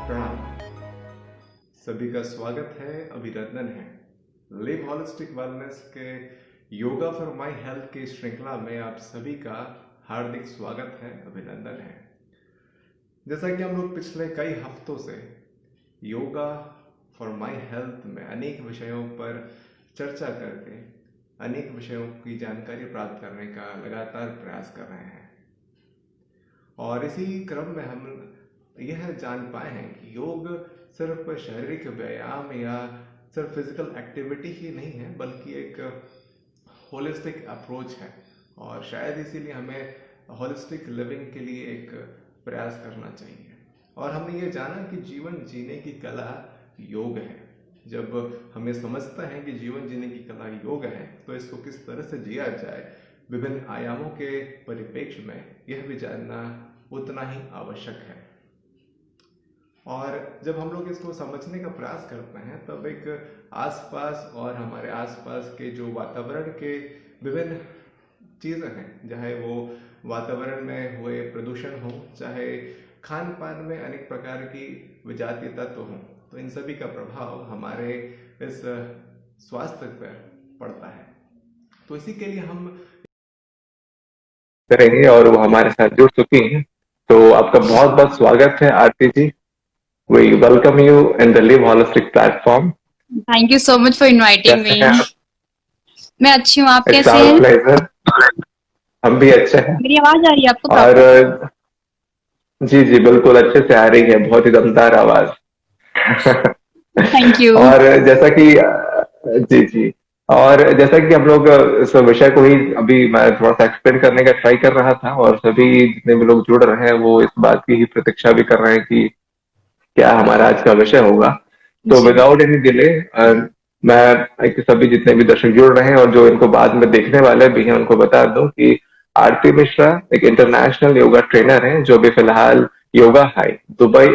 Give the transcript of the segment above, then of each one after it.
प्रणाम। सभी का स्वागत है, अभिनंदन है। लिव होलिस्टिक वेलनेस के योगा फॉर माई हेल्थ की श्रृंखला में आप सभी का हार्दिक स्वागत है, अभिनंदन है। जैसा कि हम लोग पिछले कई हफ्तों से योगा फॉर माई हेल्थ में अनेक विषयों पर चर्चा करके अनेक विषयों की जानकारी प्राप्त करने का लगातार प्रयास कर रहे हैं, और इसी क्रम में हम यह जान पाए हैं कि योग सिर्फ शारीरिक व्यायाम या सिर्फ फिजिकल एक्टिविटी ही नहीं है, बल्कि एक होलिस्टिक अप्रोच है। और शायद इसीलिए हमें होलिस्टिक लिविंग के लिए एक प्रयास करना चाहिए। और हमने ये जाना कि जीवन जीने की कला योग है। जब हमें समझता है कि जीवन जीने की कला योग है, तो इसको किस तरह से जिया जाए विभिन्न आयामों के परिप्रेक्ष्य में, यह भी जानना उतना ही आवश्यक है। और जब हम लोग इसको समझने का प्रयास करते हैं, तब एक आसपास और हमारे आसपास के जो वातावरण के विभिन्न चीज़ें हैं, चाहे वो वातावरण में हुए प्रदूषण हो, चाहे खान पान में अनेक प्रकार की विजातीय तत्व हों, तो इन सभी का प्रभाव हमारे इस स्वास्थ्य पर पड़ता है। तो इसी के लिए हम करेंगे और वो हमारे साथ जुड़ चुकी हैं। तो आपका बहुत बहुत स्वागत है आरती जी। We welcome you in the Live Holistic platform. Thank you so much for inviting me. मैं अच्छी हूँ, आप कैसे हैं? It's our pleasure. हम भी अच्छे हैं। मेरी आवाज आ रही है आपको? और जी जी बिल्कुल अच्छे से आ रही है, बहुत ही दमदार आवाज। Thank you. और जैसा कि जी जी और जैसा कि हम लोग इस विषय को ही अभी मैं थोड़ा सा एक्सप्लेन करने का ट्राई कर रहा था, और सभी जितने भी लोग जुड़ रहे हैं वो इस बात की ही प्रतीक्षा भी कर रहे हैं कि क्या हमारा आज का विषय होगा। तो विदाउट एनी डिले मैं सभी जितने भी दर्शक जुड़ रहे हैं और जो इनको बाद में देखने वाले भी हैं, उनको बता दूं कि आरती मिश्रा एक इंटरनेशनल योगा ट्रेनर है, जो भी फिलहाल योगा हाई दुबई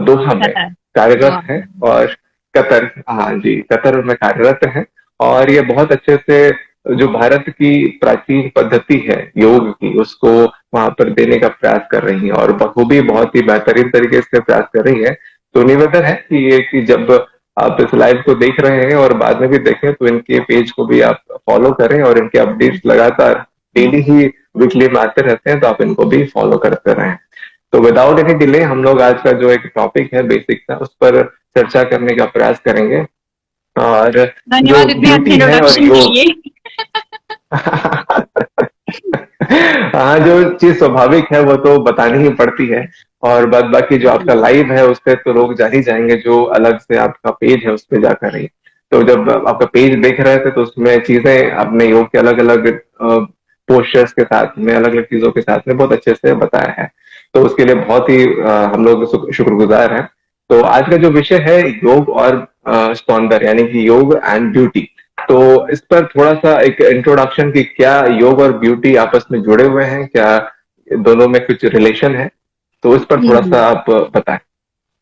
दोहा में कार्यरत है, और कतर, हाँ जी, कतर में कार्यरत है। और ये बहुत अच्छे से जो भारत की प्राचीन पद्धति है योग की, उसको वहां पर देने का प्रयास कर रही है, और बखूबी बहुत ही बेहतरीन तरीके से प्रयास कर रही है। तो निवेदन है कि जब आप इस लाइव को देख रहे हैं और बाद में भी देखें, तो इनके पेज को भी आप फॉलो करें, और इनके अपडेट्स लगातार डेली ही वीकली में आते रहते हैं, तो आप इनको भी फॉलो करते रहें। तो विदाउट एनी डिले हम लोग आज का जो एक टॉपिक है बेसिक था, उस पर चर्चा करने का प्रयास करेंगे। और धन्यवाद इतने अच्छे इंट्रोडक्शन के लिए। हाँ, जो चीज स्वाभाविक है वो तो बतानी ही पड़ती है, और बाद बाकी जो आपका लाइव है उस पर तो लोग जान ही जाएंगे, जो अलग से आपका पेज है उस पर जाकर ही। तो जब आपका पेज देख रहे थे तो उसमें चीजें आपने योग के अलग अलग पोस्टर्स के साथ में, अलग अलग चीजों के साथ में बहुत अच्छे से बताया है, तो उसके लिए बहुत ही हम लोग शुक्रगुजार हैं। तो आज का जो विषय है योग और सौंदर्य, यानी कि योग एंड ब्यूटी। तो इस पर थोड़ा सा एक इंट्रोडक्शन की, क्या योग और ब्यूटी आपस में जुड़े हुए हैं, क्या दोनों में कुछ रिलेशन है, तो इस पर थोड़ा सा आप बताएं।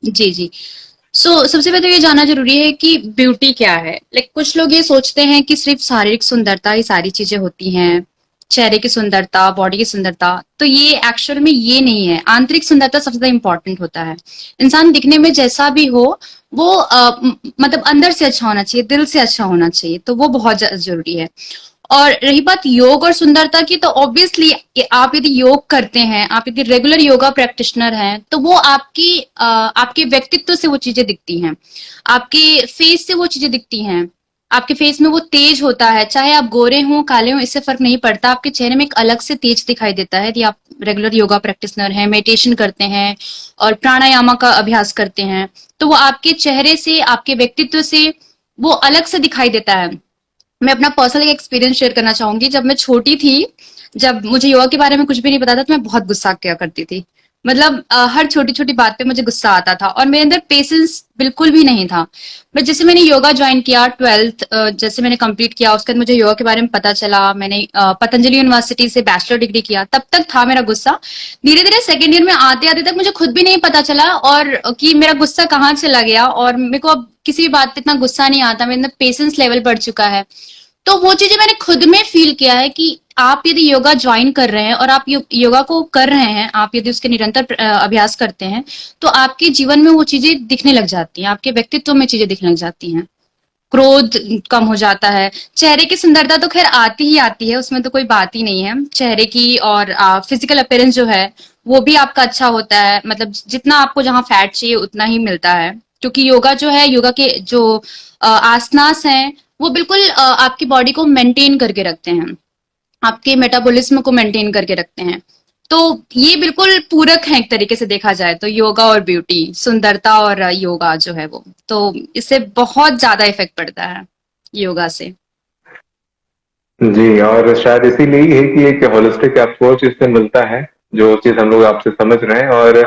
जी जी। सबसे पहले ये जानना जरूरी है कि ब्यूटी क्या है। कुछ लोग ये सोचते हैं कि सिर्फ शारीरिक सुंदरता ही सारी चीजें होती हैं, चेहरे की सुंदरता, बॉडी की सुंदरता। तो ये एक्चुअल में ये नहीं है। आंतरिक सुंदरता सबसे ज्यादा इंपॉर्टेंट होता है। इंसान दिखने में जैसा भी हो, वो मतलब अंदर से अच्छा होना चाहिए, दिल से अच्छा होना चाहिए, तो वो बहुत जरूरी है। और रही बात योग और सुंदरता की, तो ऑब्वियसली आप यदि योग करते हैं, आप यदि रेगुलर योगा प्रैक्टिशनर हैं, तो वो आपके व्यक्तित्व से वो चीजें दिखती हैं, आपके फेस से वो चीजें दिखती हैं। आपके फेस में वो तेज होता है, चाहे आप गोरे हों काले हों, इससे फर्क नहीं पड़ता। आपके चेहरे में एक अलग से तेज दिखाई देता है यदि आप रेगुलर योगा प्रैक्टिशनर हैं, मेडिटेशन करते हैं और प्राणायाम का अभ्यास करते हैं, तो वो आपके चेहरे से, आपके व्यक्तित्व से वो अलग से दिखाई देता है। मैं अपना पर्सनल एक्सपीरियंस शेयर करना चाहूंगी। जब मैं छोटी थी, जब मुझे योगा के बारे में कुछ भी नहीं पता था, तो मैं बहुत गुस्सा किया करती थी। मतलब हर छोटी छोटी बात पे मुझे गुस्सा आता था, और मेरे अंदर पेशेंस बिल्कुल भी नहीं था। बट जैसे मैंने योगा ज्वाइन किया, 12th जैसे मैंने कंप्लीट किया, उसके बाद मुझे योगा के बारे में पता चला, मैंने पतंजलि यूनिवर्सिटी से बैचलर डिग्री किया, तब तक था मेरा गुस्सा। धीरे धीरे सेकेंड ईयर में आते आते तक मुझे खुद भी नहीं पता चला और कि मेरा गुस्सा कहाँ चला गया, और मेरे को अब किसी भी बात पे इतना गुस्सा नहीं आता, मेरे अंदर पेशेंस लेवल बढ़ चुका है। तो वो चीजें मैंने खुद में फील किया है कि आप यदि योगा ज्वाइन कर रहे हैं और आप योगा को कर रहे हैं, आप यदि उसके निरंतर अभ्यास करते हैं, तो आपके जीवन में वो चीजें दिखने लग जाती हैं, आपके व्यक्तित्व में चीजें दिखने लग जाती हैं। क्रोध कम हो जाता है। चेहरे की सुंदरता तो खैर आती ही आती है, उसमें तो कोई बात ही नहीं है चेहरे की। और फिजिकल अपीयरेंस जो है वो भी आपका अच्छा होता है, मतलब जितना आपको जहाँ फैट चाहिए उतना ही मिलता है। क्योंकि योगा जो है, योगा के जो आसनास हैं वो बिल्कुल आपकी बॉडी को मेंटेन करके रखते हैं, आपके मेटाबॉलिज्म को मेंटेन करके रखते हैं। तो ये बिल्कुल पूरक है एक तरीके से देखा जाए तो, योगा और ब्यूटी, सुंदरता और योगा जो है वो, तो इससे बहुत ज्यादा इफेक्ट पड़ता है योगा से। जी, और शायद इसीलिए ही है कि एक होलिस्टिक अप्रोच इससे मिलता है, जो चीज हम लोग आपसे समझ रहे हैं। और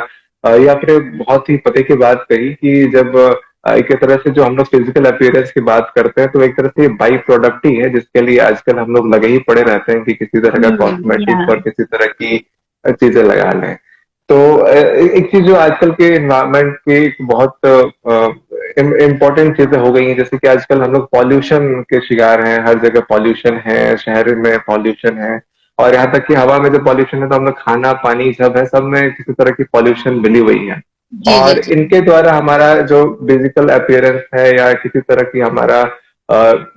ये आपने बहुत ही पते की बात कही कि जब एक तरह से जो हम लोग फिजिकल अपीयरेंस की बात करते हैं, तो एक तरह से बाई प्रोडक्ट ही है जिसके लिए आजकल हम लोग लगे ही पड़े रहते हैं कि किसी तरह का या कॉस्मेटिक और किसी तरह की चीजें लगा लें। तो एक चीज जो आजकल के एनवायरमेंट की एक बहुत इम्पोर्टेंट चीजें हो गई हैं, जैसे कि आजकल हम लोग पॉल्यूशन के शिकार हैं, हर जगह पॉल्यूशन है, शहर में पॉल्यूशन है, और यहाँ तक कि हवा में जो पॉल्यूशन है, तो हम लोग खाना पानी सब है, सब में किसी तरह की पॉल्यूशन मिली हुई है। जी जी और जी। इनके द्वारा हमारा जो फिजिकल अपीयरेंस है या किसी तरह की हमारा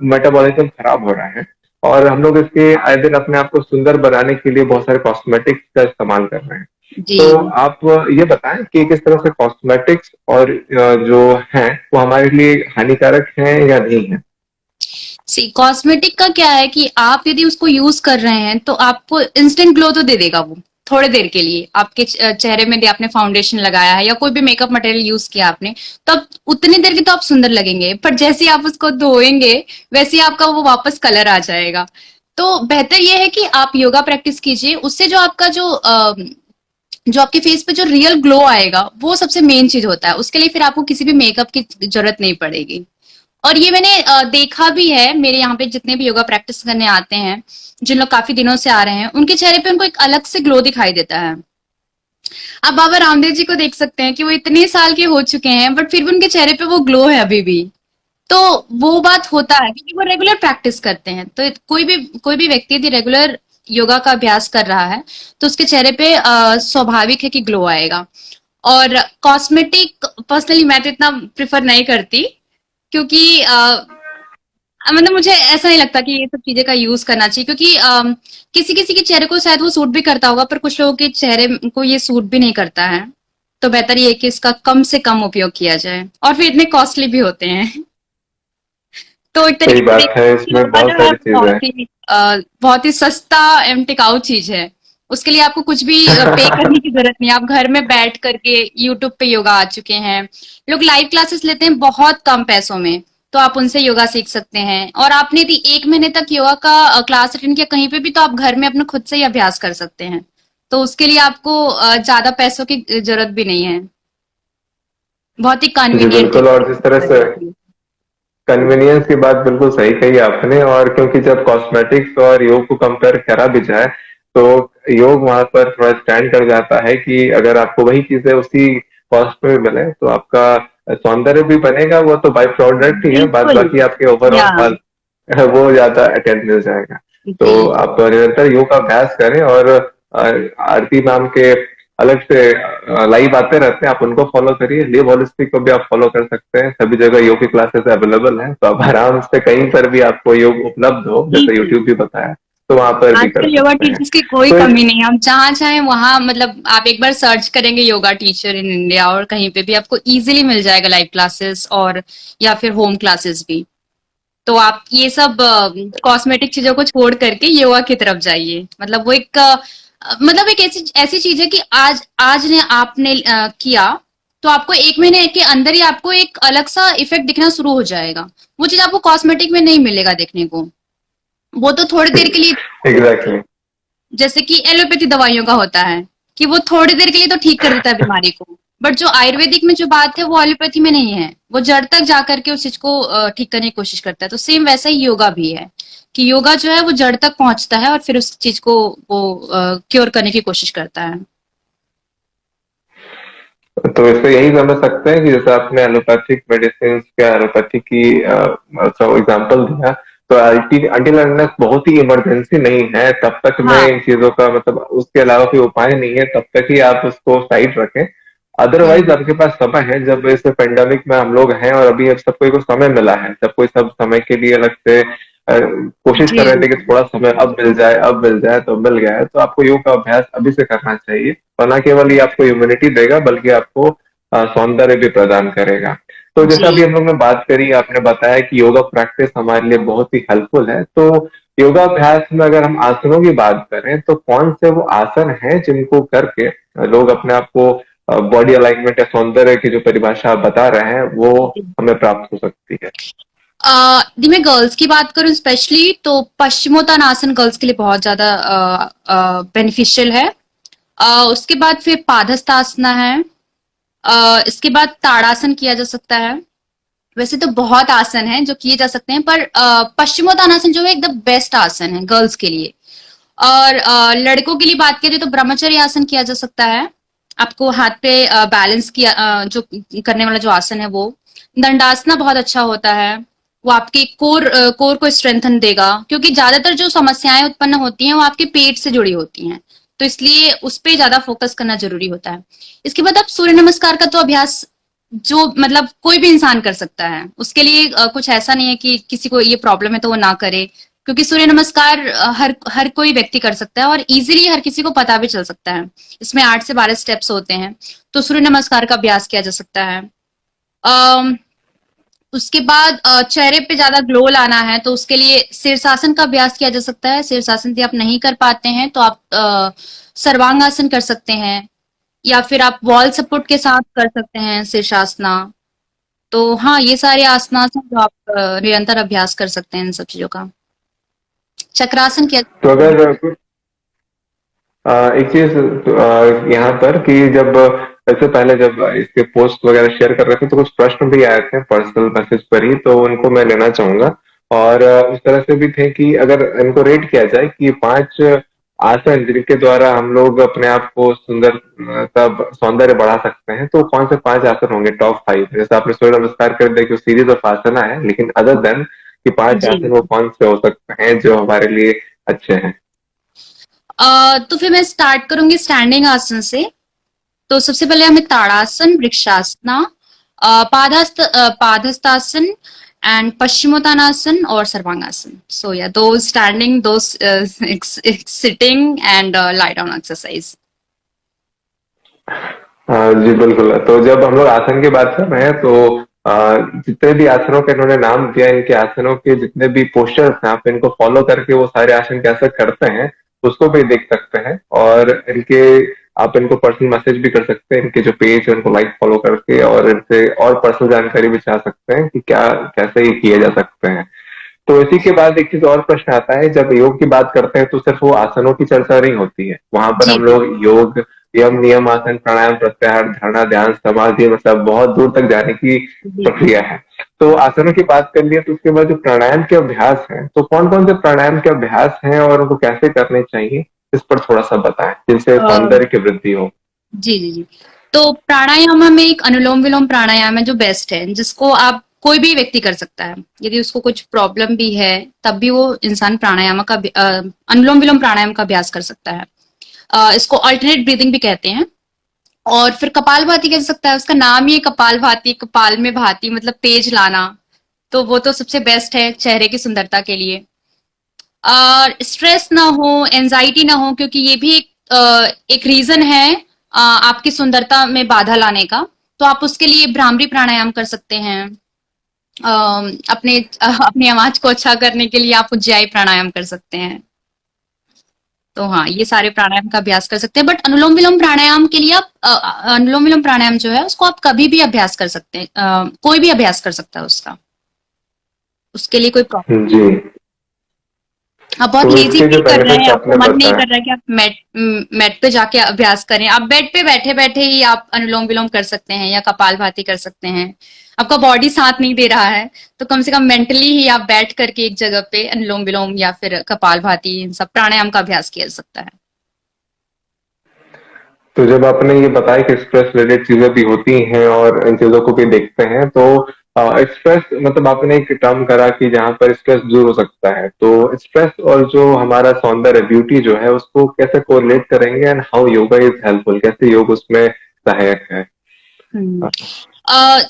मेटाबॉलिज्म खराब हो रहा है, और हम लोग इसके आए दिन अपने आप को सुंदर बनाने के लिए बहुत सारे कॉस्मेटिक्स का इस्तेमाल कर रहे हैं। जी तो आप ये बताएं कि किस तरह से कॉस्मेटिक्स और जो हैं वो हमारे लिए हानिकारक हैं या नहीं है। सी कॉस्मेटिक का क्या है कि आप यदि उसको यूज कर रहे हैं तो आपको इंस्टेंट ग्लो तो दे देगा वो, थोड़े देर के लिए। आपके चेहरे में यदि आपने फाउंडेशन लगाया है या कोई भी मेकअप मटेरियल यूज किया आपने, तो अब उतनी देर की तो आप सुंदर लगेंगे, पर जैसे ही आप उसको धोएंगे वैसे ही आपका वो वापस कलर आ जाएगा। तो बेहतर ये है कि आप योगा प्रैक्टिस कीजिए, उससे जो आपका जो आपके फेस पे जो रियल ग्लो आएगा वो सबसे मेन चीज होता है। उसके लिए फिर आपको किसी भी मेकअप की जरूरत नहीं पड़ेगी। और ये मैंने देखा भी है, मेरे यहाँ पे जितने भी योगा प्रैक्टिस करने आते हैं, जिन लोग काफी दिनों से आ रहे हैं, उनके चेहरे पे उनको एक अलग से ग्लो दिखाई देता है। आप बाबा रामदेव जी को देख सकते हैं कि वो इतने साल के हो चुके हैं बट फिर भी उनके चेहरे पे वो ग्लो है अभी भी। तो वो बात होता है क्योंकि वो रेगुलर प्रैक्टिस करते हैं। तो कोई भी व्यक्ति यदि रेगुलर योगा का अभ्यास कर रहा है तो उसके चेहरे पे स्वाभाविक है कि ग्लो आएगा। और कॉस्मेटिक पर्सनली मैं तो इतना प्रिफर नहीं करती, क्योंकि मतलब मुझे ऐसा नहीं लगता कि ये सब चीजें का यूज करना चाहिए, क्योंकि किसी किसी के चेहरे को शायद वो सूट भी करता होगा पर कुछ लोगों के चेहरे को ये सूट भी नहीं करता है। तो बेहतर ये है कि इसका कम से कम उपयोग किया जाए, और फिर इतने कॉस्टली भी होते हैं। तो एक सही तरीके से बात देखिए है, कि इसमें योगा बहुत जो है सारी चीजें हैं। बहुत ही सस्ता एवं टिकाऊ चीज है। उसके लिए आपको कुछ भी पे करने की जरूरत नहीं है, आप घर में बैठ करके यूट्यूब पे योगा आ चुके हैं। लोग लाइव क्लासेस लेते हैं बहुत कम पैसों में, तो आप उनसे योगा सीख सकते हैं। और आपने यदि 1 महीने तक योगा का क्लास अटेंड किया कहीं पे भी, तो आप घर में अपने खुद से ही अभ्यास कर सकते हैं। तो उसके लिए आपको ज्यादा पैसों की जरूरत भी नहीं है। बहुत ही जी कन्वीनियंट बिल्कुल, और जिस तरह से है। कन्वीनियंस की बात बिल्कुल सही कही आपने। और क्योंकि जब कॉस्मेटिक्स और योग को कंपेयर करा भी जाए, तो योग वहां पर थोड़ा स्टैंड कर जाता है कि अगर आपको वही चीजें उसी कॉस्ट में मिले तो आपका सौंदर्य भी बनेगा, वो तो बाई प्रोडक्ट ही है, बाद बिल्कुल। बाकी आपके या ओवरऑल वो ज्यादा अटेंड मिल जाएगा। तो जी आप निरंतर योग का अभ्यास करें, और आरती मैम के अलग से लाइव आते रहते हैं, आप उनको फॉलो करिए। लिव होलिस्टिक को भी आप फॉलो कर सकते हैं, सभी जगह योग की क्लासेस अवेलेबल हैं, तो आप आराम से कहीं पर भी आपको योग उपलब्ध हो, जी जैसे जी। यूट्यूब भी बताया, तो वहां पर भी कर आजकल योगा सकते हैं। टीचर्स की कोई तो कमी नहीं है, हम जहाँ चाहें वहां, मतलब आप एक बार सर्च करेंगे योगा टीचर इन इंडिया और कहीं पे भी आपको इजीली मिल जाएगा लाइव क्लासेस, और या फिर होम क्लासेस भी। तो आप ये सब कॉस्मेटिक चीजों को छोड़ करके योगा की तरफ जाइए। मतलब वो एक मतलब एक ऐसी ऐसी चीज है कि आज आज ने आपने किया तो आपको 1 महीने के अंदर ही आपको एक अलग सा इफेक्ट दिखना शुरू हो जाएगा। वो चीज आपको कॉस्मेटिक में नहीं मिलेगा देखने को। वो तो थोड़ी देर के लिए, एग्जैक्टली। जैसे कि एलोपैथी दवाइयों का होता है कि वो थोड़ी देर के लिए तो ठीक कर देता है बीमारी को, बट जो आयुर्वेदिक में जो बात है वो एलोपैथी में नहीं है। वो जड़ तक जाकर के उस चीज को ठीक करने की कोशिश करता है। तो सेम वैसा ही योगा भी है कि योगा जो है वो जड़ तक पहुंचता है और फिर उस चीज को वो क्योर करने की कोशिश करता है। तो इससे यही समझ सकते हैं कि जैसे आपने एलोपैथिक मेडिसिन या एलोपैथी की एग्जाम्पल दिया, तो अंटिल अनलेस बहुत ही इमरजेंसी नहीं है तब तक मैं हाँ इन चीजों का मतलब उसके अलावा कोई उपाय नहीं है तब तक ही आप उसको साइड रखें। अदरवाइज हम्म, आपके पास समय है, जब इस पेंडेमिक में हम लोग हैं और अभी अब सबको को समय मिला है, सब कोई सब समय के लिए अलग से कोशिश जी कर रहे जी थे कि थोड़ा समय अब मिल जाए तो मिल गया है, तो आपको योग का अभ्यास अभी से करना चाहिए। और न केवल ये आपको इम्यूनिटी देगा बल्कि आपको सौंदर्य भी प्रदान करेगा। तो जैसा जी। अभी हम लोग ने बात करी, आपने बताया कि योगा प्रैक्टिस हमारे लिए बहुत ही हेल्पफुल है, तो योगाभ्यास में अगर हम आसनों की बात करें तो कौन से वो आसन हैं जिनको करके लोग अपने आप को बॉडी अलाइनमेंट या सौंदर्य की जो परिभाषा आप बता रहे हैं वो हमें प्राप्त हो सकती है? यदि मैं गर्ल्स की बात करूं स्पेशली तो पश्चिमोत्तानासन गर्ल्स के लिए बहुत ज्यादा बेनिफिशियल है। उसके बाद फिर पादहस्तासना है। इसके बाद ताड़ासन किया जा सकता है। वैसे तो बहुत आसन हैं जो किए जा सकते हैं, पर पश्चिमोत्तानासन जो है एकदम बेस्ट आसन है गर्ल्स के लिए। और लड़कों के लिए बात करें तो ब्रह्मचर्य आसन किया जा सकता है। आपको हाथ पे बैलेंस किया जो करने वाला जो आसन है वो। दंडासना बहुत अच्छा होता है। वो आपके कोर को स्ट्रेंथन देगा, क्योंकि ज्यादातर जो समस्याएं उत्पन्न होती हैं वो आपके पेट से जुड़ी होती हैं, तो इसलिए उस पे ज्यादा फोकस करना जरूरी होता है। इसके बाद आप सूर्य नमस्कार का तो अभ्यास जो मतलब कोई भी इंसान कर सकता है, उसके लिए कुछ ऐसा नहीं है कि किसी को ये प्रॉब्लम है तो वो ना करे, क्योंकि सूर्य नमस्कार हर हर कोई व्यक्ति कर सकता है और इजीली हर किसी को पता भी चल सकता है। इसमें 8 से 12 स्टेप्स होते हैं, तो सूर्य नमस्कार का अभ्यास किया जा सकता है। अम, उसके बाद चेहरे पे ज्यादा ग्लो लाना है तो उसके लिए शीर्षासन का अभ्यास किया जा सकता है। शीर्षासन यदि आप नहीं कर पाते हैं तो आप सर्वांगासन कर सकते हैं, या फिर आप वॉल सपोर्ट के साथ कर सकते हैं शीर्षासना। तो हाँ, ये सारे आसनास हैं जो आप निरंतर अभ्यास कर सकते हैं इन सब चीजों का। चक्रासन किया जा तो सकता है। अगर एक चीज यहाँ पर कि जब इससे पहले जब इसके पोस्ट वगैरह शेयर कर रहे थे तो कुछ प्रश्न भी आए थे पर्सनल मैसेज पर ही, तो उनको मैं लेना चाहूंगा। और उस तरह से भी थे कि अगर इनको रेट किया जाए कि 5 आसन जिनके द्वारा हम लोग अपने आप को सुंदरता सौंदर्य बढ़ा सकते हैं, तो कौन से 5 आसन होंगे टॉप 5? जैसे आपने सूर्य नमस्कार कर दिया कि सीरीज ऑफ आसना है, लेकिन अदर देन कि 5 जी। आसन वो कौन से हो सकते हैं जो हमारे लिए अच्छे हैं? तो फिर मैं स्टार्ट करूंगी स्टैंडिंग आसन से। तो सबसे पहले हमें ताड़ासन, वृक्षासना, पादहस्तासन एंड पश्चिमोत्तानासन और सर्वांगासन। सो या दो स्टैंडिंग, दो sitting and lie down exercise. जी बिल्कुल। तो जब हम लोग आसन की बात कर रहे हैं तो जितने भी आसनों के इन्होंने नाम दिया, इनके आसनों के जितने भी पोस्टर्स हैं, आप इनको फॉलो करके वो सारे आसन कैसे करते हैं उसको भी देख सकते हैं। और इनके आप इनको पर्सनल मैसेज भी कर सकते हैं, इनके जो पेज है उनको लाइक फॉलो करके, और इनसे और पर्सनल जानकारी भी चाह सकते हैं कि क्या कैसे ये किए जा सकते हैं। तो इसी के बाद एक चीज और प्रश्न आता है, जब योग की बात करते हैं तो सिर्फ वो आसनों की चर्चा नहीं होती है, वहां पर जी हम लोग योग, यम नियम आसन, प्राणायाम, प्रत्याहार, धारणा, ध्यान, समाधि, मतलब बहुत दूर तक जाने की जी जी। प्रक्रिया है। तो आसनों की बात कर लिया, तो उसके बाद जो प्राणायाम के अभ्यास हैं, तो कौन कौन से प्राणायाम के अभ्यास हैं और उनको कैसे करने चाहिए, इस पर थोड़ा सा बताएं जिनसे सौंदर्य की वृद्धि हो। जी जी जी। तो प्राणायाम में एक अनुलोम विलोम प्राणायाम है जो बेस्ट है, जिसको आप कोई भी व्यक्ति कर सकता है। यदि उसको कुछ प्रॉब्लम भी है तब भी वो इंसान प्राणायाम का अनुलोम विलोम प्राणायाम का अभ्यास कर सकता है। इसको अल्टरनेट ब्रीदिंग भी कहते हैं। और फिर कपालभाति कर सकता है, उसका नाम ही है कपालभाति, कपाल में भाती मतलब तेज लाना। तो वो तो सबसे बेस्ट है चेहरे की सुंदरता के लिए। स्ट्रेस ना हो, एंजाइटी ना हो, क्योंकि ये भी एक रीजन है आपकी सुंदरता में बाधा लाने का। तो आप उसके लिए भ्रामरी प्राणायाम कर सकते हैं। अपनी आवाज को अच्छा करने के लिए आप उज्जाई प्राणायाम कर सकते हैं। तो हाँ, ये सारे प्राणायाम का अभ्यास कर सकते हैं। बट अनुलोम विलोम प्राणायाम के लिए आप अनुलोम विलोम प्राणायाम जो है उसको आप कभी भी अभ्यास कर सकते हैं। कोई भी अभ्यास कर सकता है उसका, उसके लिए कोई प्रॉब्लम। जी। आप बहुत तो लेजी इसके जो फील कर रहे हैं, बेनिफिट्स आपको आपने मन नहीं बताया। कर रहा है कि आप मैट पे जाके अभ्यास करें, आप बेड पे बैठे बैठे ही आप अनुलोम विलोम कर सकते हैं या कपालभाति कर सकते हैं। आपका बॉडी साथ नहीं दे रहा है तो कम से कम मेंटली ही आप बैठ करके एक जगह पे अनुलोम विलोम या फिर कपालभाति, इन सब प्राणायाम का अभ्यास किया जा सकता है। तो जब आपने ये बताया कि स्ट्रेस रिलेटेड चीजें भी होती हैं और इन चीजों को भी देखते हैं, तो स्ट्रेस मतलब आपने एक टर्म करा कि जहाँ पर स्ट्रेस दूर हो सकता है, तो स्ट्रेस और जो हमारा सौंदर्य ब्यूटी जो है उसको कैसे कोरिलेट करेंगे, and how yoga is helpful, कैसे योग उसमें सहायक है? हम्म। अ,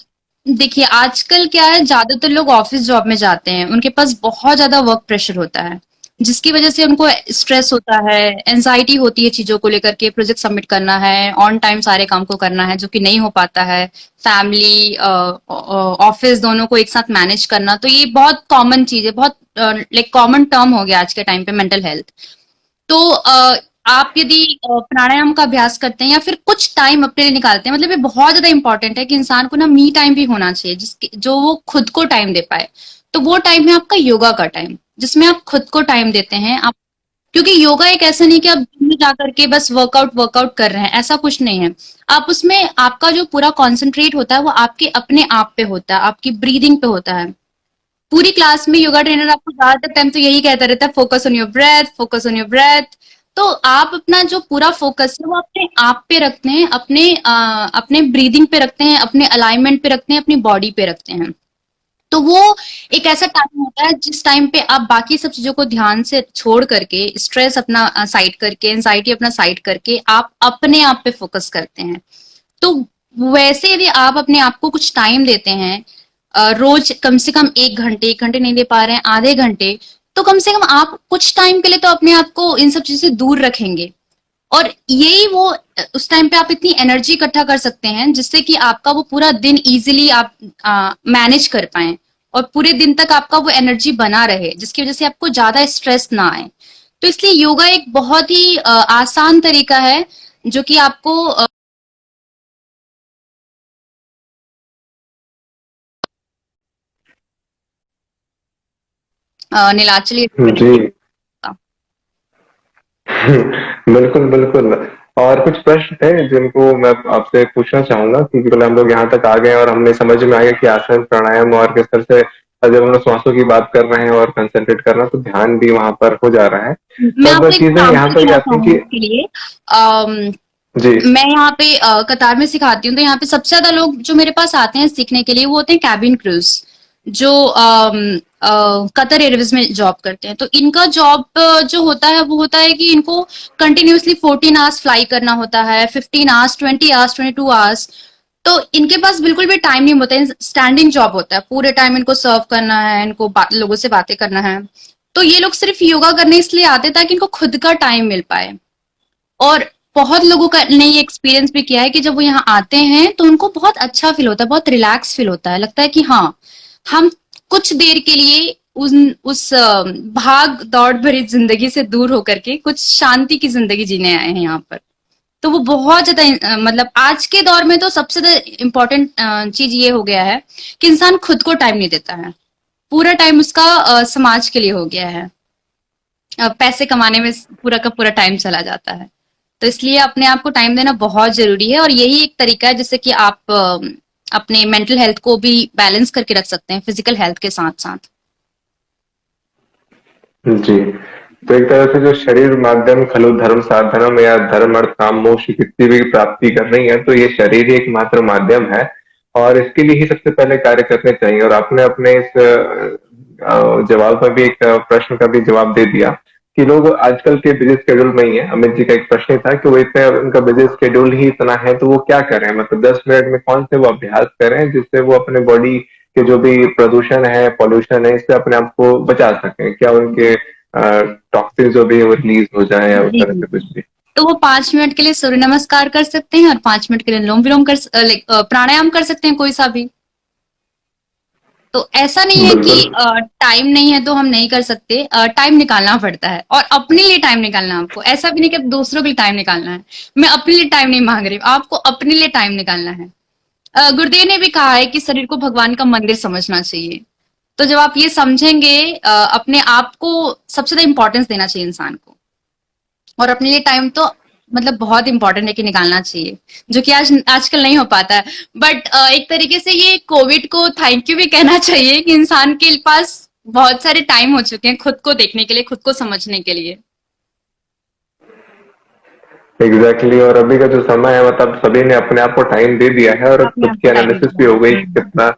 देखिए आजकल क्या है, ज्यादातर लोग ऑफिस जॉब में जाते हैं, उनके पास बहुत ज्यादा वर्क प्रेशर होता है, जिसकी वजह से उनको स्ट्रेस होता है, एंजाइटी होती है चीजों को लेकर के, प्रोजेक्ट सबमिट करना है, ऑन टाइम सारे काम को करना है जो कि नहीं हो पाता है, फैमिली ऑफिस दोनों को एक साथ मैनेज करना। तो ये बहुत कॉमन चीज है, बहुत लाइक कॉमन टर्म हो गया आज के टाइम पे मेंटल हेल्थ। तो आप यदि प्राणायाम का अभ्यास करते हैं या फिर कुछ टाइम अपने लिए निकालते हैं, मतलब ये बहुत ज्यादा इंपॉर्टेंट है कि इंसान को ना मी टाइम भी होना चाहिए, जिसके जो वो खुद को टाइम दे पाए। तो वो टाइम है आपका योगा का टाइम, जिसमें आप खुद को टाइम देते हैं आप। क्योंकि योगा एक ऐसा नहीं कि आप जिम में जाकर के बस वर्कआउट वर्कआउट कर रहे हैं, ऐसा कुछ नहीं है। आप उसमें आपका जो पूरा कॉन्सेंट्रेट होता है वो आपके अपने आप पे होता है, आपकी ब्रीदिंग पे होता है। पूरी क्लास में योगा ट्रेनर आपको ज्यादातर टाइम तो यही कहता रहता है, focus on your breath, focus on your breath. तो आप अपना जो पूरा फोकस है वो अपने आप पे रखते हैं, अपने ब्रीदिंग पे रखते हैं, अपने अलाइनमेंट पे रखते हैं, अपनी बॉडी पे रखते हैं। तो वो एक ऐसा टाइम होता है जिस टाइम पे आप बाकी सब चीजों को ध्यान से छोड़ करके, स्ट्रेस अपना साइड करके, एंजाइटी अपना साइड करके, आप अपने आप पे फोकस करते हैं। तो वैसे यदि आप अपने आप को कुछ टाइम देते हैं, रोज कम से कम 1 घंटे, 1 घंटे नहीं दे पा रहे हैं, आधे घंटे, तो कम से कम आप कुछ टाइम के लिए तो अपने आप को इन सब चीजों से दूर रखेंगे। और यही वो उस टाइम पे आप इतनी एनर्जी इकट्ठा कर सकते हैं जिससे कि आपका वो पूरा दिन इजीली आप मैनेज कर पाए, और पूरे दिन तक आपका वो एनर्जी बना रहे, जिसकी वजह से आपको ज्यादा स्ट्रेस ना आए। तो इसलिए योगा एक बहुत ही आसान तरीका है जो कि आपको नीलाचली जी। बिल्कुल बिल्कुल। और कुछ प्रश्न थे जिनको मैं आपसे पूछना चाहूंगा, क्योंकि पहले हम लोग यहाँ तक आ गए और हमें समझ में आ गया कि आसन प्राणायाम और किस तरह से जब हम लोग सांसों की बात कर रहे हैं और कंसंट्रेट कर रहे हैं तो ध्यान भी वहां पर हो जा रहा है। मैं तब आपको एक चीजें यहाँ एग्जाम्पल पर ये देना आती हैं चाहूंगी कि इसके लिए। अम, जी मैं यहाँ पे कतार में सिखाती हूँ, तो यहाँ पे सबसे ज्यादा लोग जो मेरे पास आते हैं सीखने के लिए वो होते हैं कैबिन क्रूज, जो कतर एयरवेज में जॉब करते हैं। तो इनका जॉब जो होता है वो होता है कि इनको कंटिन्यूअसली 14 आवर्स फ्लाई करना होता है, 15 आवर्स, 20 आवर्स, 22 आवर्स। तो इनके पास बिल्कुल भी टाइम नहीं होता है, स्टैंडिंग जॉब होता है, पूरे टाइम इनको सर्व करना है, इनको लोगों से बातें करना है। तो ये लोग सिर्फ योगा करने इसलिए आते हैं ताकि इनको खुद का टाइम मिल पाए। और बहुत लोगों का ने ये एक्सपीरियंस भी किया है कि जब वो यहाँ आते हैं तो उनको बहुत अच्छा फील होता है, बहुत रिलैक्स फील होता है, लगता है कि हाँ, हम कुछ देर के लिए उस भाग दौड़ भरी जिंदगी से दूर होकर के कुछ शांति की जिंदगी जीने आए हैं यहाँ पर। तो वो बहुत ज्यादा मतलब आज के दौर में तो सबसे ज्यादा इम्पोर्टेंट चीज ये हो गया है कि इंसान खुद को टाइम नहीं देता है, पूरा टाइम उसका समाज के लिए हो गया है। पैसे कमाने में पूरा का पूरा टाइम चला जाता है। तो इसलिए अपने आप को टाइम देना बहुत जरूरी है, और यही एक तरीका है जिससे कि आप अपने मेंटल हेल्थ को भी बैलेंस करके रख सकते हैं फिजिकल हेल्थ के साथ साथ। जी। तो एक तरह से जो शरीर माध्यम खलु धर्म साधनम, या धर्म अर्थ काम मोक्ष की किसी भी प्राप्ति कर रही है, तो ये शरीर ही एकमात्र माध्यम है और इसके लिए ही सबसे पहले कार्य करने चाहिए। और आपने अपने इस जवाब में भी एक प्रश्न का भी जवाब दे दिया कि लोग आजकल के बिजी शेड्यूल में ही है। अमित जी का एक प्रश्न था कि वो इतने, उनका बिजी शेड्यूल ही इतना है तो वो क्या करें, मतलब 10 मिनट में कौन से वो अभ्यास करें जिससे वो अपने बॉडी के जो भी प्रदूषण है, पॉल्यूशन है, इससे अपने आप को बचा सकें, क्या उनके टॉक्सिन जो भी है वो रिलीज हो जाए या उस जी तरह जी से कुछ जी। भी? तो वो 5 मिनट के लिए सूर्य नमस्कार कर सकते हैं, और 5 मिनट के लिए अनुलोम विलोम प्राणायाम कर सकते हैं, कोई सा भी। तो ऐसा नहीं है कि बिल्कुल। टाइम नहीं है तो हम नहीं कर सकते, टाइम निकालना पड़ता है, और अपने लिए टाइम निकालना है आपको। ऐसा भी नहीं कि अब दूसरों के लिए टाइम निकालना है। मैं अपने लिए टाइम नहीं मांग रही हूँ, आपको अपने लिए टाइम निकालना है। गुरुदेव ने भी कहा है कि शरीर को भगवान का मंदिर समझना चाहिए। तो जब आप ये समझेंगे, अपने आप को सबसे ज्यादा इंपॉर्टेंस देना चाहिए इंसान को, और अपने लिए टाइम तो मतलब बहुत इंपॉर्टेंट है कि निकालना चाहिए, जो कि आज आजकल नहीं हो पाता है। बट एक तरीके से ये कोविड को थैंक यू भी कहना चाहिए कि इंसान के पास बहुत सारे टाइम हो चुके हैं खुद को देखने के लिए, खुद को समझने के लिए। एग्जैक्टली। और अभी का जो समय है मतलब सभी ने अपने आप को टाइम दे दिया है और अपने खुद आप की को टाइम एनालिसिस दिया भी है। हो गई कि कितना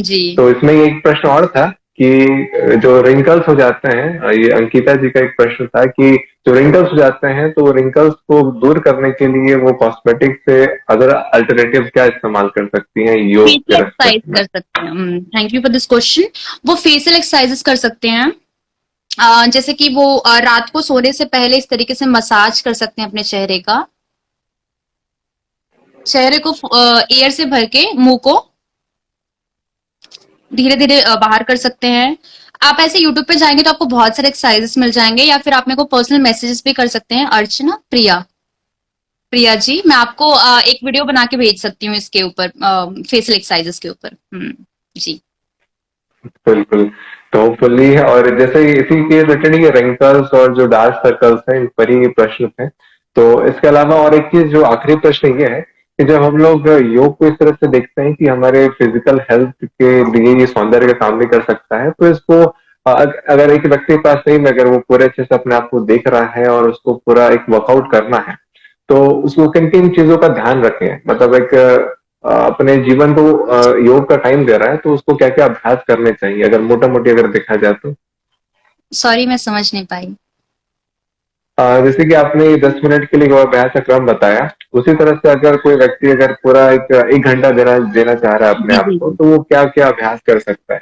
जी। तो इसमें एक प्रश्न और था कि जो रिंकल्स हो जाते हैं, ये अंकिता जी का एक प्रश्न था कि जो रिंकल्स हो जाते हैं तो रिंकल्स को दूर करने के लिए वो कॉस्मेटिक से अदर अल्टरनेटिव क्या इस्तेमाल कर सकती हैं योग फेशियल के एक्सरसाइज रेस्पेक्ट में? कर सकते हैं। Thank you for this question. वो फेशियल एक्सरसाइजेस कर सकते हैं। जैसे कि वो रात को सोने से पहले इस तरीके से मसाज कर सकते हैं अपने चेहरे का। चेहरे को एयर से भर के मुंह को धीरे धीरे बाहर कर सकते हैं। आप ऐसे यूट्यूब पे जाएंगे तो आपको बहुत सारे एक्सरसाइजेस मिल जाएंगे, या फिर आप मेरे को पर्सनल मैसेजेस भी कर सकते हैं। अर्चना प्रिया, प्रिया जी, मैं आपको एक वीडियो बना के भेज सकती हूँ इसके ऊपर, फेशियल एक्सरसाइजेस के ऊपर। जी। बिल्कुल। तो होपफुली, और जैसे इसी के रिलेटेड ये रिंकल्स और जो डार्क सर्कल्स हैं इन पर ही प्रश्न थे। तो इसके अलावा और एक चीज जो आखिरी प्रश्न ये है कि जब हम लोग योग को इस तरह से देखते हैं कि हमारे फिजिकल हेल्थ के लिए ये सौंदर्य का काम भी कर सकता है, तो इसको अगर एक व्यक्ति के पास नहीं में अगर वो पूरे अच्छे से अपने आप को देख रहा है और उसको पूरा एक वर्कआउट करना है, तो उसको किन किन चीजों का ध्यान रखें? मतलब एक अपने जीवन को योग का टाइम दे रहा है तो उसको क्या क्या अभ्यास करने चाहिए, अगर मोटा मोटी अगर देखा जाए तो? सॉरी, मैं समझ नहीं पाई। जैसे कि आपने 10 मिनट के लिए जो अभ्यास का क्रम बताया, उसी तरह से अगर कोई व्यक्ति अगर पूरा एक घंटा देना देना चाह रहा है अपने जी आप जी को, जी। तो वो क्या क्या अभ्यास कर सकता है?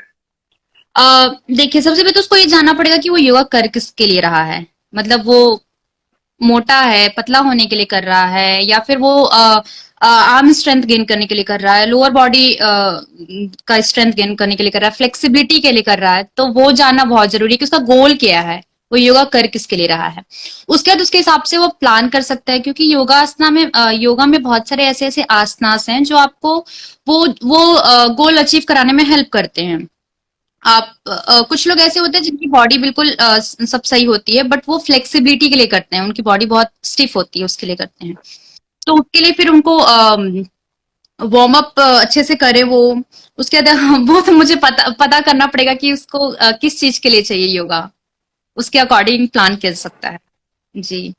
देखिए, सबसे पहले तो उसको ये जानना पड़ेगा कि वो योगा कर किसके लिए रहा है। मतलब वो मोटा है, पतला होने के लिए कर रहा है, या फिर वो आर्म स्ट्रेंथ गेन करने के लिए कर रहा है, लोअर बॉडी का स्ट्रेंथ गेन करने के लिए कर रहा है, फ्लेक्सिबिलिटी के लिए कर रहा है। तो वो जानना बहुत जरूरी है कि उसका गोल क्या है, वो योगा कर किसके लिए रहा है। उसके बाद उसके हिसाब से वो प्लान कर सकता है, क्योंकि योगा में बहुत सारे ऐसे ऐसे आसनास हैं जो आपको वो गोल अचीव कराने में हेल्प करते हैं। आप कुछ लोग ऐसे होते हैं जिनकी बॉडी बिल्कुल सब सही होती है, बट वो फ्लेक्सिबिलिटी के लिए करते हैं, उनकी बॉडी बहुत स्टिफ होती है, उसके लिए करते हैं। तो उसके लिए फिर उनको वार्म अप अच्छे से करे वो। उसके बाद वो तो मुझे पता पता करना पड़ेगा कि उसको किस चीज के लिए चाहिए योगा, उसके अकॉर्डिंग प्लान कर सकता है। जी।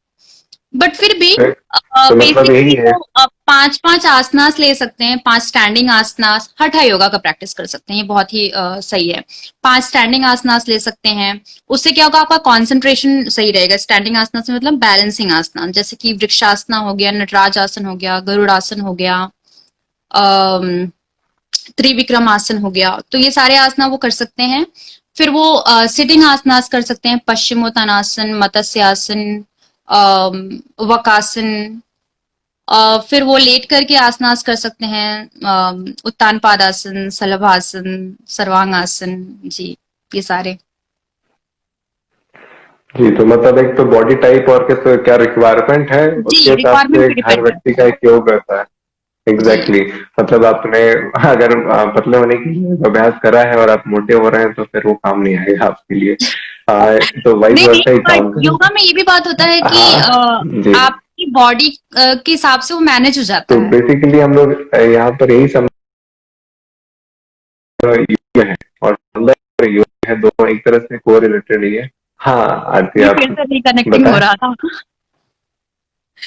बट फिर भी तो मतलब बेसिकली यही है। वो पांच पांच आसनास ले सकते हैं, 5 स्टैंडिंग आसनास। हठा योगा का प्रैक्टिस कर सकते हैं, ये बहुत ही सही है। 5 स्टैंडिंग आसनास ले सकते हैं। उससे क्या होगा, आपका कंसंट्रेशन सही रहेगा। स्टैंडिंग आसनास में मतलब बैलेंसिंग आसना, जैसे कि वृक्षासना हो गया, नटराज आसन हो गया, गरुड़ासन हो गया, अम, त्रिविक्रम आसन हो गया। तो ये सारे आसना वो कर सकते हैं। फिर वो सिटिंग आसनास कर सकते हैं, पश्चिमोत्तानासन, मत्स्यासन, वकासन। फिर वो लेट करके आसनास कर सकते हैं, उत्तान पादासन, शलभासन, सर्वांगासन। जी, ये सारे। जी, तो मतलब एक तो बॉडी टाइप और किस क्या रिक्वायरमेंट है उसके जी, हिसाब रिक्वायरमेंट से पे हर डिपेंड व्यक्ति करता का है। एक योग रहता है। जी। एग्जैक्टली मतलब आपने अगर पतले होने के लिए अभ्यास करा है और आप मोटे हो रहे हैं तो फिर वो काम नहीं आएगा आपके लिए। तो वाइस नहीं नहीं, वर्सा ही बट काम योगा करेगा। में ये भी बात होता है कि हाँ जी। आपकी बॉडी के हिसाब से वो मैनेज हो जाता तो है। बेसिकली हम लोग यहाँ पर यही समझ योग है और सौंदर्य योग है, दोनों एक तरह से को रिलेटेड ही है। हाँ आरती, ये आप फिर से रिकनेक्टिंग हो बताएं। रहा था।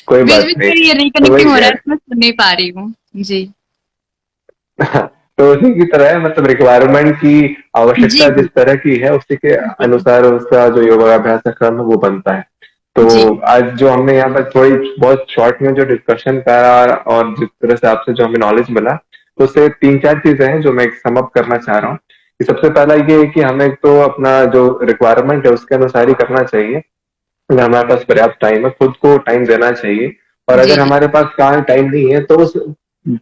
कोई बीच बात बीच नहीं। में ये तो रिकनेक्टिंग वही हो रहा है। है, मैं सुन नहीं पा रही हूँ। जी। तो उसी की तरह है, मतलब रिक्वायरमेंट की जी आवश्यकता जिस जी तरह की है उसी के जी अनुसार उसका जो योगाभ्यास का क्रम है वो बनता है। तो जी आज जो हमने यहाँ पर थोड़ी बहुत शॉर्ट में जो डिस्कशन करा और जिस तरह से आपसे जो हमें नॉलेज मिला, तो उससे 3-4 चीजें हैं जो मैं सम अप करना चाह रहा हूँ। कि सबसे पहला ये है कि हमें तो अपना जो रिक्वायरमेंट है उसके अनुसार ही करना चाहिए। अगर हमारे पास पर्याप्त टाइम है, खुद को टाइम देना चाहिए। और जी अगर जी। हमारे पास कहाँ टाइम नहीं है तो उस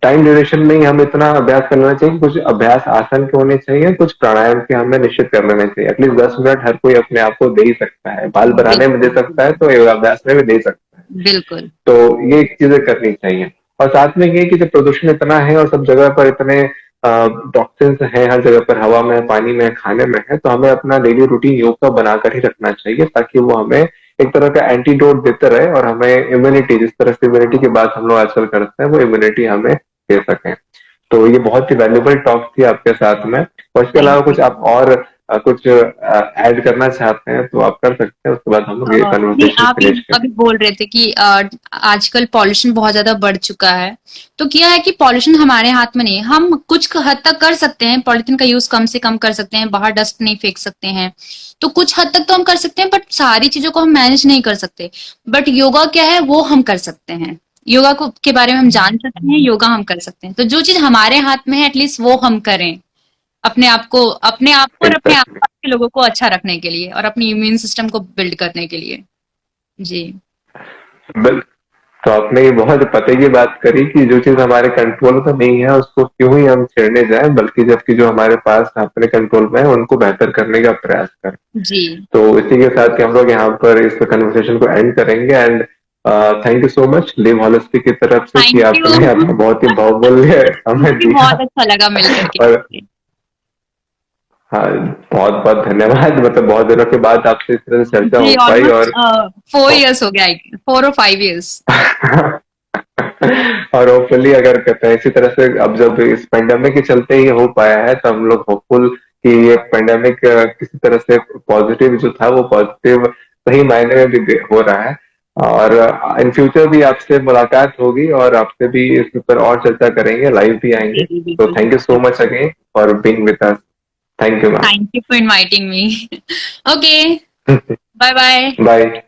टाइम ड्यूरेशन में ही हम इतना अभ्यास करना चाहिए। कुछ अभ्यास आसन के होने चाहिए, कुछ प्राणायाम के हमें निश्चित कर लेने चाहिए। एटलीस्ट 10 मिनट हर कोई अपने आप को दे ही सकता है, बाल बनाने में दे बिल्कुल सकता है बिल्कुल तो योगाभ्यास में भी दे सकता है। बिल्कुल। तो ये चीजें करनी चाहिए। और साथ में ये कि जब प्रदूषण इतना है और सब जगह पर इतने टॉक्सिन्स हैं, हर जगह पर हवा में, पानी में, खाने में है, तो हमें अपना डेली रूटीन योग का बनाकर ही रखना चाहिए ताकि वो हमें एक तरह का एंटीडोट देते रहे और हमें इम्यूनिटी, जिस तरह से इम्यूनिटी की बात हम लोग आजकल करते हैं, वो इम्यूनिटी हमें दे सकें। तो ये बहुत ही वैल्यूबल टॉक थी आपके साथ में। और इसके थैंक अलावा यू। कुछ आप और कुछ ऐड करना चाहते हैं तो आप कर सकते हैं, उसके बाद हम लोग ये नहीं, कन्वर्सेशन आप ही फिनिश करें। अभी बोल रहे थे कि आजकल पॉल्यूशन बहुत ज्यादा बढ़ चुका है। तो क्या है कि पॉल्यूशन हमारे हाथ में नहीं है। हम कुछ हद तक कर सकते हैं, पॉलिथीन का यूज कम से कम कर सकते हैं, बाहर डस्ट नहीं फेंक सकते हैं, तो कुछ हद तक तो हम कर सकते हैं, बट सारी चीजों को हम मैनेज नहीं कर सकते। बट योगा क्या है, वो हम कर सकते हैं। योगा को के बारे में हम जान सकते हैं, योगा हम कर सकते हैं। तो जो चीज हमारे हाथ में है एटलीस्ट वो हम करें, अपने आप को और अपने एग्जैक्टली। आसपास के लोगों को अच्छा रखने के लिए और अपनी इम्यून सिस्टम को बिल्ड करने के लिए। जी। बिल तो आपने ये बहुत पते की बात करी कि जो चीज हमारे कंट्रोल में नहीं है उसको क्यों ही हम छेड़ने जाएं, बल्कि जबकि जो हमारे पास अपने कंट्रोल में है उनको बेहतर करने का प्रयास करें। जी। तो इसी के साथ कि हम लोग यहाँ पर इस कन्वर्सेशन को एंड करेंगे। And thank you so much live holistic की तरफ से कि थैंक यू। आपने अपना बहुत ही बहुमूल्य मुझे समय भी दिया। बहुत अच्छा लगा मिल करके। और हाँ, बहुत बहुत धन्यवाद। मतलब बहुत दिनों के बाद आपसे इस तरह से चर्चा जी, हो पाई। ऑलमोस्ट और 4 इयर्स हो गया, 4 और 5 इयर्स। और होपफुली अगर कहते हैं इसी तरह से, अब जब इस पेंडेमिक के चलते ये हो पाया है तो हम लोग होपफुल कि ये पेंडेमिक किसी तरह से पॉजिटिव जो था वो पॉजिटिव सही मायने में भी हो रहा है। और इन फ्यूचर भी आपसे मुलाकात होगी और आपसे भी इस पर और चर्चा करेंगे, लाइव भी जी आएंगे। जी तो बिल्कुल। Thank you so much again for being with us. Thank you thank you for inviting me. Okay, ma'am. Bye bye. Bye.